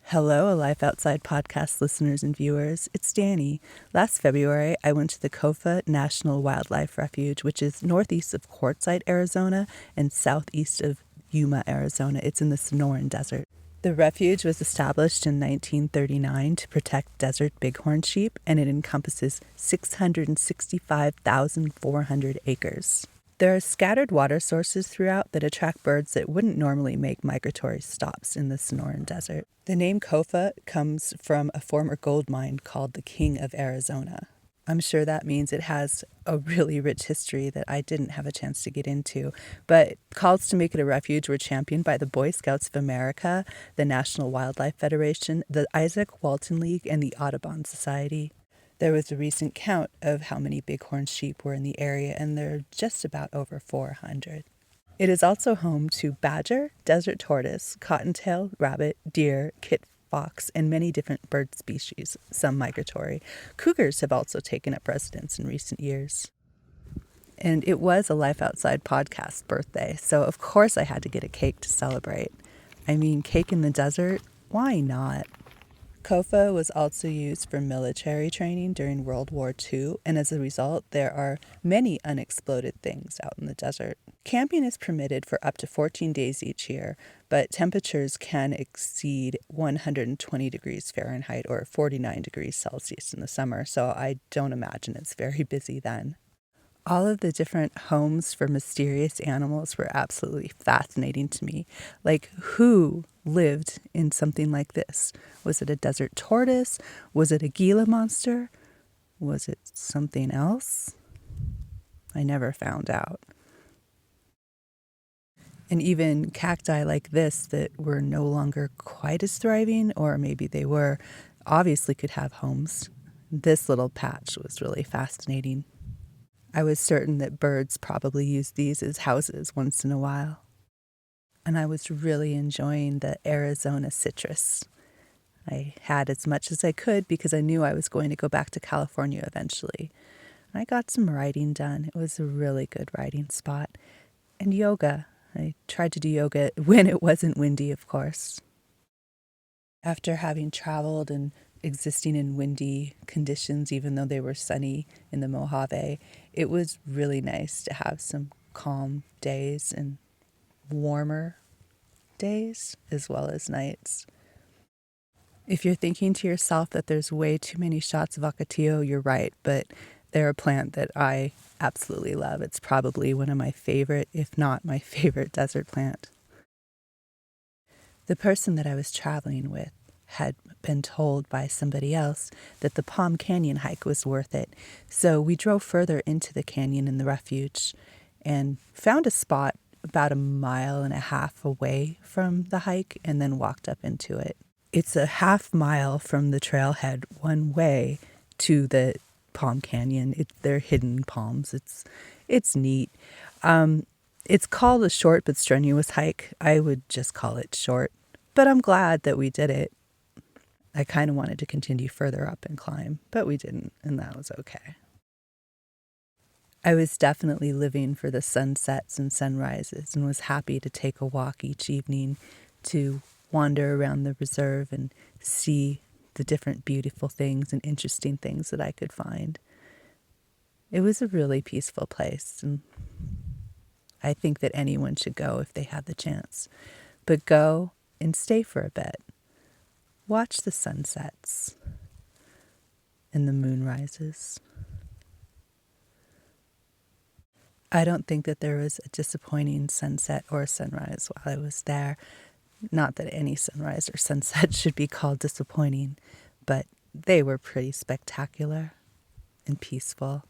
Hello, A Life Outside podcast listeners and viewers. It's Dani. Last February, I went to the Kofa National Wildlife Refuge, which is northeast of Quartzsite, Arizona, and southeast of Yuma, Arizona. It's in the Sonoran Desert. The refuge was established in 1939 to protect desert bighorn sheep, and it encompasses 665,400 acres. There are scattered water sources throughout that attract birds that wouldn't normally make migratory stops in the Sonoran Desert. The name Kofa comes from a former gold mine called the King of Arizona. I'm sure that means it has a really rich history that I didn't have a chance to get into, but calls to make it a refuge were championed by the Boy Scouts of America, the National Wildlife Federation, the Isaac Walton League, and the Audubon Society. There was a recent count of how many bighorn sheep were in the area, and there are just about over 400. It is also home to badger, desert tortoise, cottontail rabbit, deer, kit fox, and many different bird species, some migratory. Cougars have also taken up residence in recent years. And it was a Life Outside podcast birthday, so of course I had to get a cake to celebrate. I mean, cake in the desert? Why not? Kofa was also used for military training during World War II, and as a result, there are many unexploded things out in the desert. Camping is permitted for up to 14 days each year, but temperatures can exceed 120 degrees Fahrenheit or 49 degrees Celsius in the summer, so I don't imagine it's very busy then. All of the different homes for mysterious animals were absolutely fascinating to me. Like, who lived in something like this? Was it a desert tortoise? Was it a Gila monster? Was it something else? I never found out. And even cacti like this that were no longer quite as thriving, or maybe they were, obviously could have homes. This little patch was really fascinating. I was certain that birds probably used these as houses once in a while. And I was really enjoying the Arizona citrus. I had as much as I could because I knew I was going to go back to California eventually. I got some writing done. It was a really good writing spot. And yoga. I tried to do yoga when it wasn't windy, of course. After having traveled and existing in windy conditions, even though they were sunny in the Mojave, it was really nice to have some calm days and warmer days as well as nights. If you're thinking to yourself that there's way too many shots of ocotillo, you're right, but they're a plant that I absolutely love. It's probably one of my favorite, if not my favorite, desert plant. The person that I was traveling with had been told by somebody else that the Palm Canyon hike was worth it. So we drove further into the canyon in the refuge and found a spot about 1.5 miles away from the hike and then walked up into it. It's a 1/2 mile from the trailhead one way to the Palm Canyon. They're hidden palms. It's neat. It's called a short but strenuous hike. I would just call it short, but I'm glad that we did it. I kind of wanted to continue further up and climb, but we didn't, and that was okay. I was definitely living for the sunsets and sunrises and was happy to take a walk each evening to wander around the reserve and see the different beautiful things and interesting things that I could find. It was a really peaceful place, and I think that anyone should go if they have the chance. But go and stay for a bit. Watch the sunsets and the moon rises. I don't think that there was a disappointing sunset or sunrise while I was there. Not that any sunrise or sunset should be called disappointing, but they were pretty spectacular and peaceful.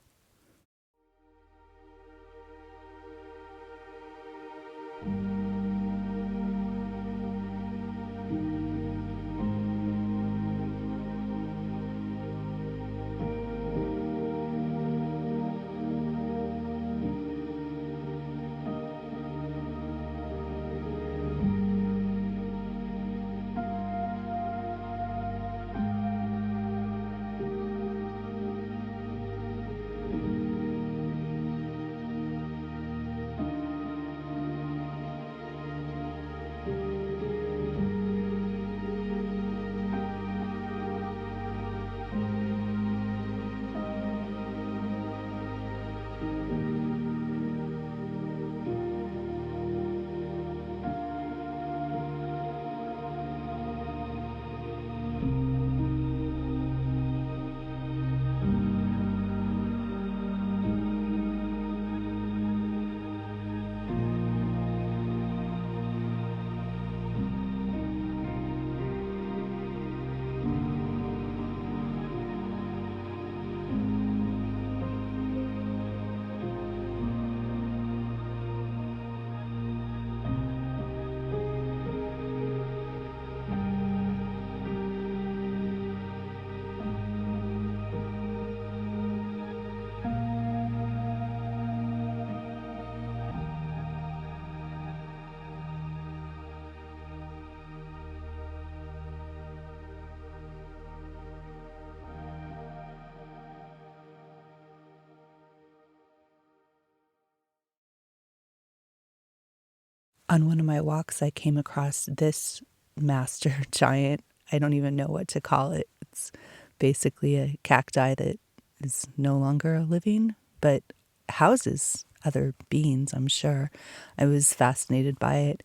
On one of my walks, I came across this master giant. I don't even know what to call it. It's basically a cacti that is no longer living, but houses other beings, I'm sure. I was fascinated by it.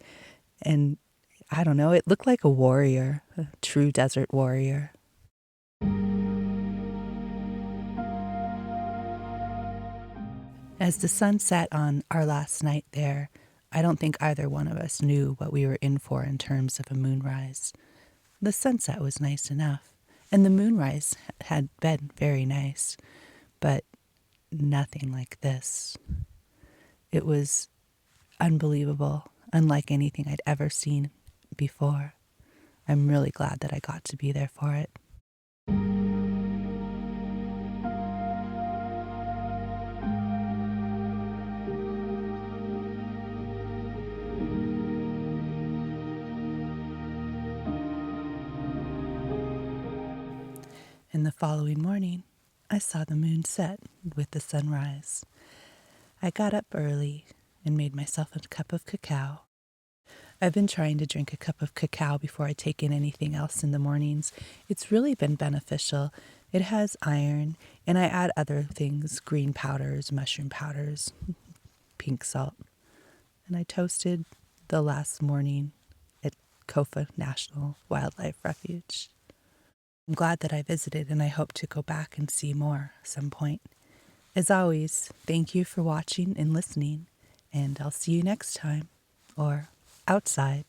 And I don't know, it looked like a warrior, a true desert warrior. As the sun set on our last night there, I don't think either one of us knew what we were in for in terms of a moonrise. The sunset was nice enough, and the moonrise had been very nice, but nothing like this. It was unbelievable, unlike anything I'd ever seen before. I'm really glad that I got to be there for it. And the following morning, I saw the moon set with the sunrise. I got up early and made myself a cup of cacao. I've been trying to drink a cup of cacao before I take in anything else in the mornings. It's really been beneficial. It has iron, and I add other things, green powders, mushroom powders, pink salt. And I toasted the last morning at Kofa National Wildlife Refuge. I'm glad that I visited, and I hope to go back and see more some point. As always, thank you for watching and listening, and I'll see you next time, or outside.